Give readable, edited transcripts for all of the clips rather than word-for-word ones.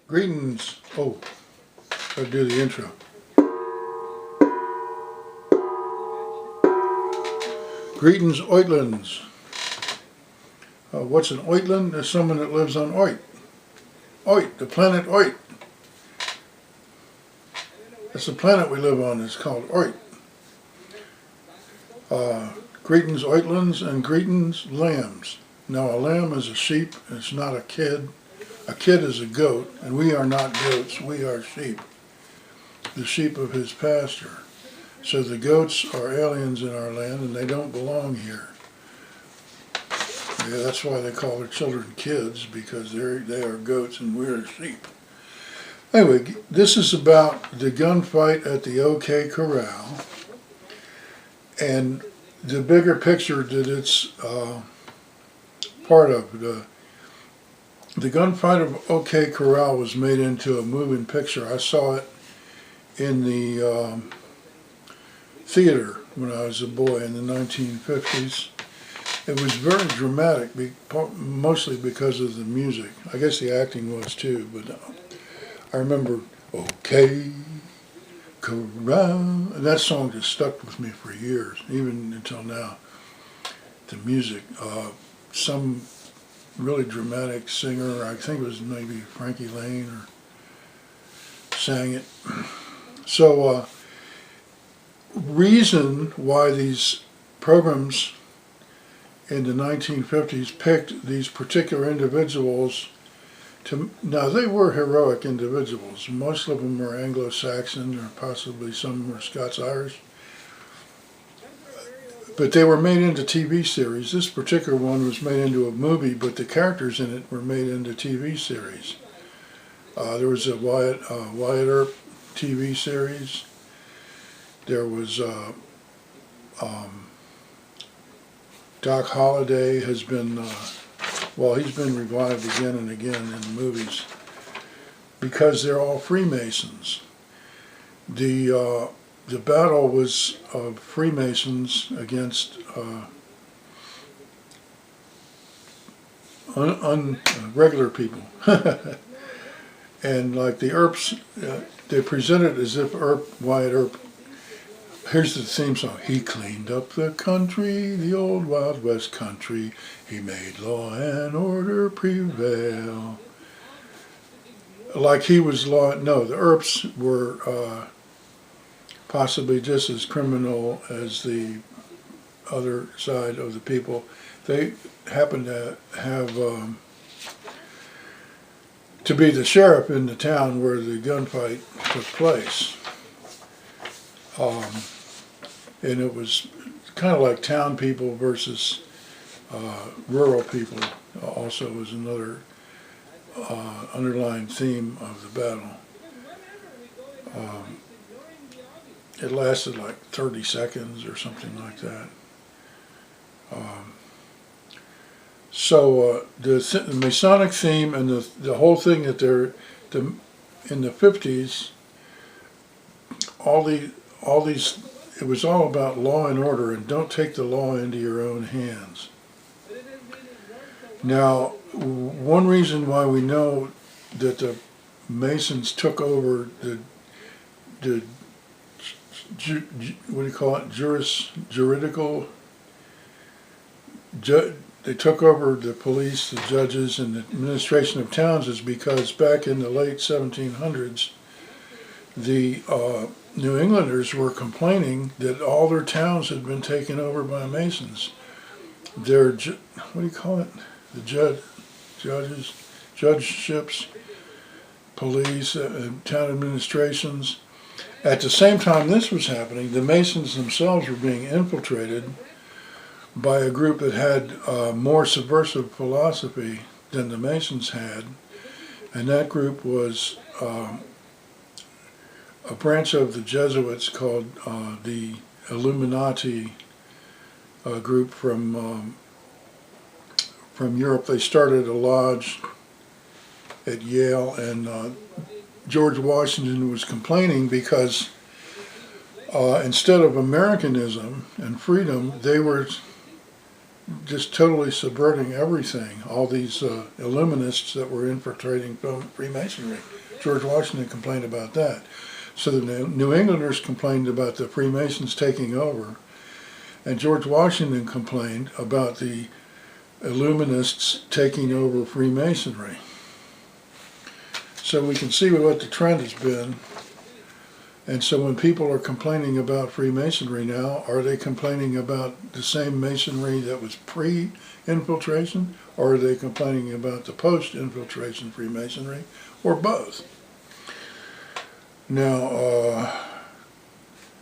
Greetings. Oh, gotta do the intro. Greetings, Oitlins. What's an Oitland? There's someone that lives on Oit. Oit, the planet Oit. That's the planet we live on. It's called Oit. Greetings, Oitlins, and greetings, lambs. Now, a lamb is a sheep. It's not a kid. A kid is a goat, and we are not goats. We are sheep. The sheep of his pasture. So the goats are aliens in our land, and they don't belong here. Yeah, that's why they call their children kids, because they are goats and we're sheep. Anyway, this is about the gunfight at the OK Corral, and the bigger picture that it's part of. The gunfight of OK Corral was made into a moving picture. I saw it in the theater when I was a boy in the 1950s. It was very dramatic, mostly because of the music. I guess the acting was too, but I remember OK Corral, and that song just stuck with me for years, even until now. The music, some really dramatic singer, I think it was maybe Frankie Lane, or sang it. So, reason why these programs in the 1950s picked these particular individuals to, now they were heroic individuals. Most of them were Anglo-Saxon, or possibly some were Scots-Irish. But they were made into TV series. This particular one was made into a movie, but the characters in it were made into TV series. There was a Wyatt Earp TV series. There was Doc Holliday has been, he's been revived again and again in movies because they're all Freemasons. The battle was of Freemasons against regular people. And like the Earps, they presented as if Wyatt Earp, here's the theme song. He cleaned up the country, the old Wild West country. He made law and order prevail. Like he was law, no, the Earps were possibly just as criminal as the other side of the people. They happened to have to be the sheriff in the town where the gunfight took place. And it was kind of like town people versus rural people also was another underlying theme of the battle. It lasted like 30 seconds or something like that. So the Masonic theme and the whole thing that they're in the 50s, all these, it was all about law and order, and don't take the law into your own hands. Now, one reason why we know that the Masons took over the what do you call it, juridical, they took over the police, the judges, and the administration of towns is because back in the late 1700s, the New Englanders were complaining that all their towns had been taken over by Masons. Their, what do you call it, the judgeships, police, town administrations. At the same time this was happening, the Masons themselves were being infiltrated by a group that had more subversive philosophy than the Masons had, and that group was a branch of the Jesuits called the Illuminati group from Europe. They started a lodge at Yale, and George Washington was complaining because instead of Americanism and freedom, they were just totally subverting everything. All these Illuminists that were infiltrating Freemasonry. George Washington complained about that. So the New Englanders complained about the Freemasons taking over, and George Washington complained about the Illuminists taking over Freemasonry. So we can see what the trend has been. And so when people are complaining about Freemasonry now, are they complaining about the same Masonry that was pre-infiltration, or are they complaining about the post-infiltration Freemasonry, or both? Now,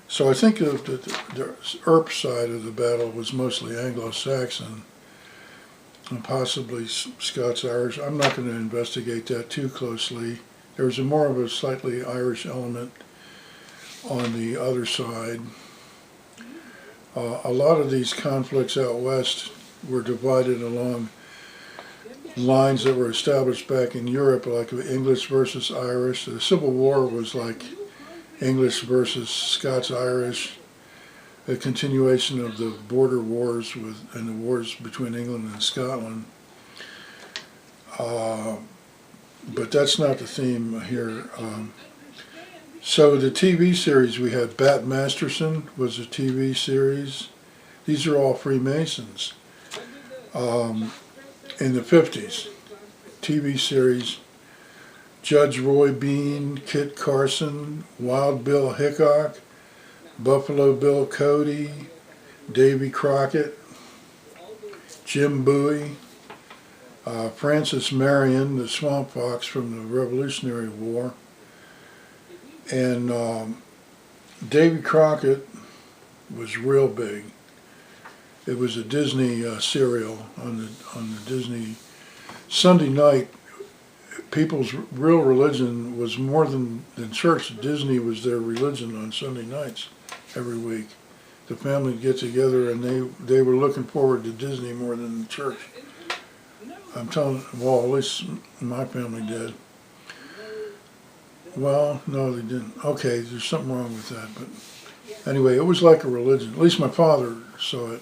so I think that the Earps side of the battle was mostly Anglo-Saxon, and possibly Scots-Irish. I'm not going to investigate that too closely. There was more of a slightly Irish element on the other side. A lot of these conflicts out west were divided along lines that were established back in Europe, like English versus Irish. The Civil War was like English versus Scots-Irish, a continuation of the border wars and the wars between England and Scotland. But that's not the theme here. So the TV series we had, Bat Masterson was a TV series. These are all Freemasons. In the 50s, TV series, Judge Roy Bean, Kit Carson, Wild Bill Hickok, Buffalo Bill Cody, Davy Crockett, Jim Bowie, Francis Marion, the Swamp Fox from the Revolutionary War, and Davy Crockett was real big. It was a Disney serial on the Disney Sunday night. People's real religion was more than church. Disney was their religion on Sunday nights every week. The family would get together and they were looking forward to Disney more than the church. I'm telling, well, at least my family did. Well, no, they didn't. Okay, there's something wrong with that. But anyway, it was like a religion. At least my father saw it,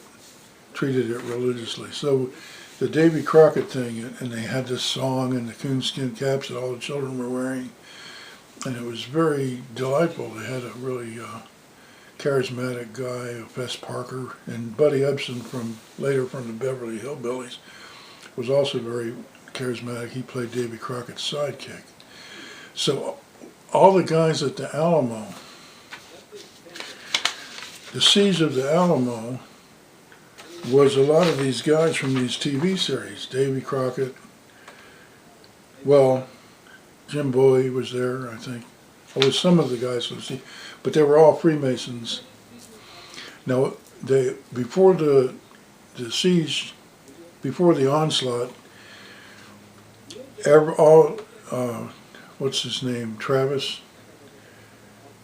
treated it religiously. So the Davy Crockett thing, and they had this song and the coonskin caps that all the children were wearing, and it was very delightful. They had a really charismatic guy, Fess Parker, and Buddy Ebsen later from the Beverly Hillbillies was also very charismatic. He played Davy Crockett's sidekick. So all the guys at the Alamo, the siege of the Alamo was a lot of these guys from these TV series. Davy Crockett, well, Jim Bowie was there, I think. It was some of the guys from the siege, but they were all Freemasons. Now, before the siege, before the onslaught, what's his name, Travis,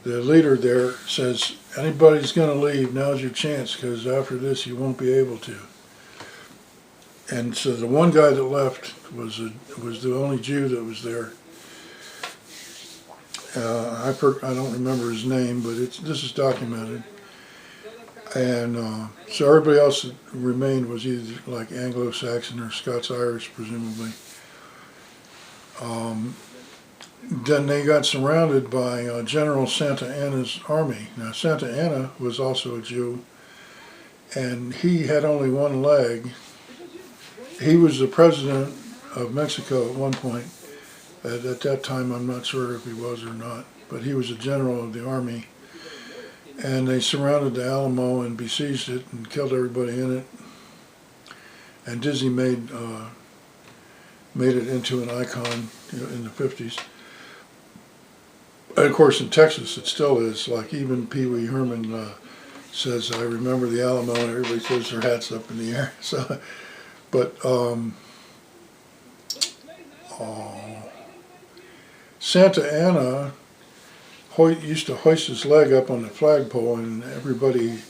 the leader there, says, anybody's going to leave, now's your chance, because after this you won't be able to. And so the one guy that left was the only Jew that was there. I don't remember his name, but this is documented. And so everybody else that remained was either like Anglo-Saxon or Scots-Irish, presumably. Then they got surrounded by General Santa Anna's army. Now Santa Anna was also a Jew, and he had only one leg. He was the president of Mexico at one point. At that time, I'm not sure if he was or not, but he was a general of the army. And they surrounded the Alamo and besieged it and killed everybody in it. And Disney made it into an icon, in the 50s. And of course, in Texas, it still is. Like even Pee Wee Herman says, "I remember the Alamo," and everybody throws their hats up in the air. So, but Santa Anna used to hoist his leg up on the flagpole, and everybody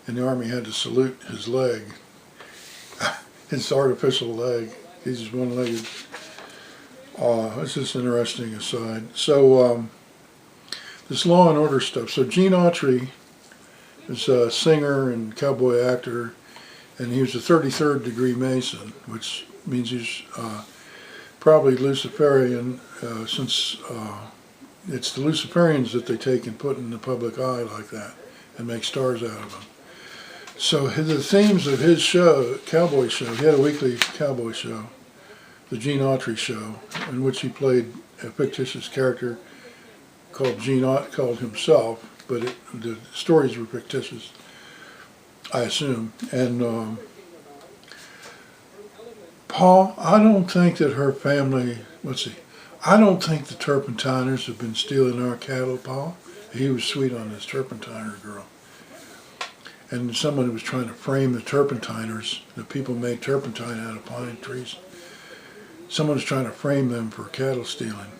in the army had to salute his leg, his artificial leg. He's just one-legged. This is an interesting aside. So this Law and Order stuff. So Gene Autry is a singer and cowboy actor, and he was a 33rd degree Mason, which means he's probably Luciferian, since it's the Luciferians that they take and put in the public eye like that and make stars out of them. So the themes of his show, cowboy show, he had a weekly cowboy show, the Gene Autry show, in which he played a fictitious character called called himself, but the stories were fictitious, I assume. And Paul, I don't think that her family, let's see, I don't think the Turpentiners have been stealing our cattle, Paul. He was sweet on this Turpentiner girl. And someone was trying to frame the Turpentiners. The people made turpentine out of pine trees. Someone was trying to frame them for cattle stealing.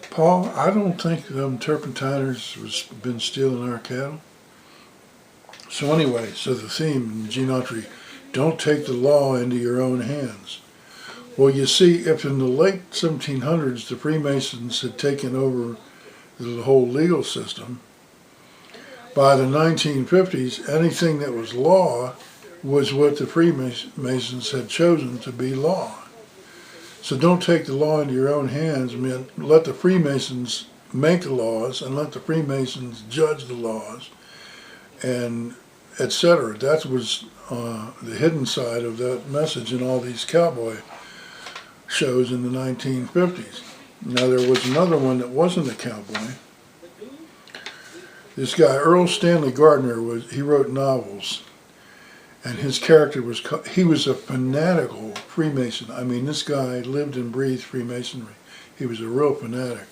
Paul, I don't think them Turpentiners has been stealing our cattle. So anyway, so the theme in Gene Autry, don't take the law into your own hands. Well, you see, if in the late 1700s the Freemasons had taken over the whole legal system, by the 1950s, anything that was law was what the Freemasons had chosen to be law. So don't take the law into your own hands. I mean, let the Freemasons make the laws and let the Freemasons judge the laws, and etc. That was the hidden side of that message in all these cowboy shows in the 1950s. Now there was another one that wasn't a cowboy. This guy, Erle Stanley Gardner, he wrote novels, and his character was, he was a fanatical Freemason. I mean, this guy lived and breathed Freemasonry. He was a real fanatic.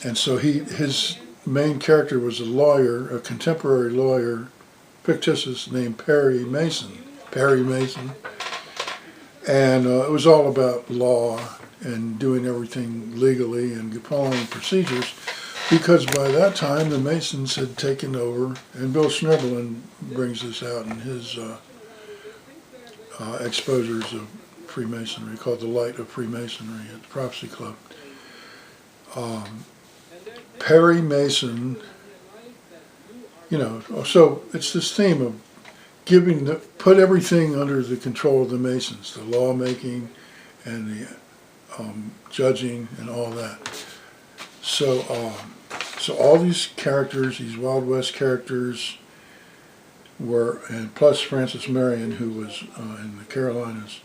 And so his main character was a lawyer, a contemporary lawyer, fictitious, named Perry Mason. And it was all about law and doing everything legally and following procedures, because by that time the Masons had taken over, and Bill Schnerbelin brings this out in his exposures of Freemasonry, called The Light of Freemasonry at the Prophecy Club. Perry Mason, you know, so it's this theme of put everything under the control of the Masons, the lawmaking and the judging and all that. So all these characters, these Wild West characters, were, and plus Francis Marion, who was in the Carolinas,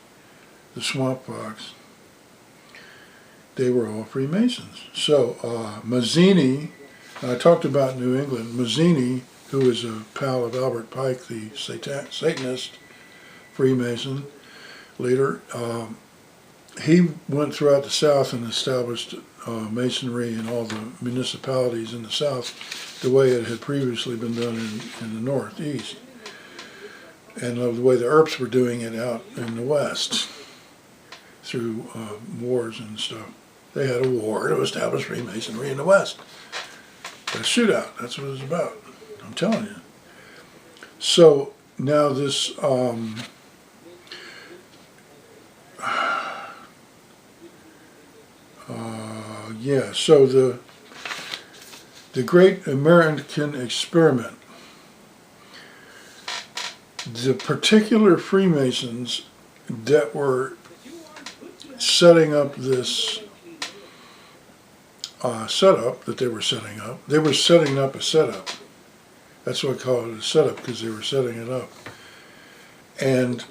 the Swamp Fox, they were all Freemasons. So Mazzini, I talked about New England, Mazzini, who was a pal of Albert Pike, the Satanist Freemason leader, he went throughout the South and established Masonry in all the municipalities in the South the way it had previously been done in the Northeast, and the way the Earps were doing it out in the West through wars and stuff. They had a war to establish Freemasonry in the West. A shootout, that's what it was about, I'm telling you. So now this so the Great American Experiment, the particular Freemasons that were setting up this setup that they were setting up a setup. That's what I call it, a setup, because they were setting it up. And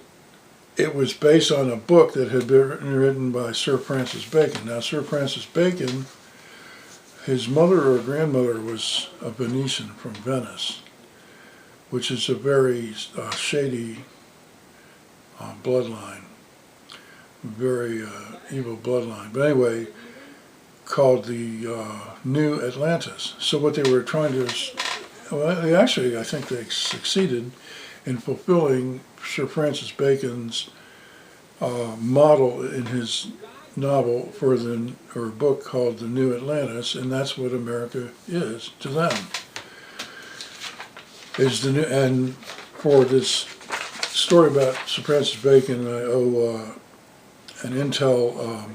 it was based on a book that had been written by Sir Francis Bacon. Now, Sir Francis Bacon, his mother or grandmother was a Venetian from Venice, which is a very shady bloodline, very evil bloodline. But anyway, called the New Atlantis. So what they were trying to, well, actually, I think they succeeded in fulfilling Sir Francis Bacon's model in his novel for or book called The New Atlantis, and that's what America is to them. And for this story about Sir Francis Bacon, I owe an intel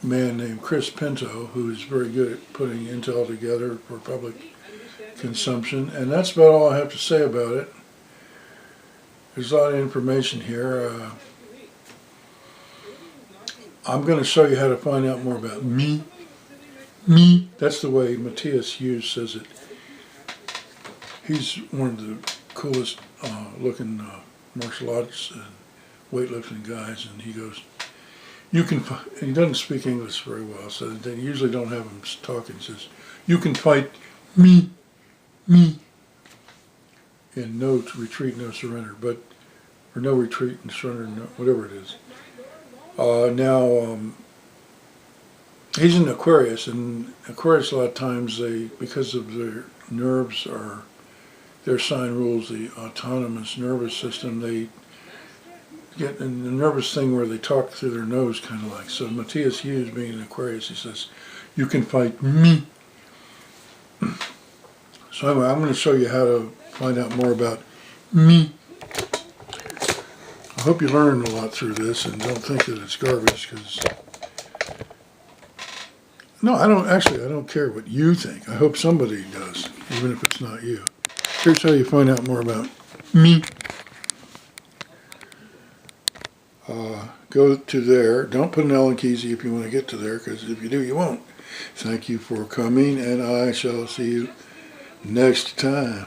man named Chris Pinto, who's very good at putting intel together for public consumption, and that's about all I have to say about it. There's a lot of information here. I'm going to show you how to find out more about me. Me. That's the way Matthias Hughes says it. He's one of the coolest looking martial arts and weightlifting guys, and he goes, you can, he doesn't speak English very well, so they usually don't have him talking. He says, you can fight me, and no retreat, no surrender, or no retreat and surrender, no, whatever it is. Now, he's in Aquarius, and Aquarius a lot of times, because of their nerves or their sign rules, the autonomous nervous system, they get in the nervous thing where they talk through their nose, kind of like. So Matthias Hughes, being in Aquarius, he says, you can fight me. So anyway, I'm going to show you how to find out more about me. I hope you learned a lot through this and don't think that it's garbage, because no, I don't care what you think. I hope somebody does, even if it's not you. Here's how you find out more about me. Go to there. Don't put an Allen Keysy if you want to get to there, because if you do, you won't. Thank you for coming, and I shall see you next time.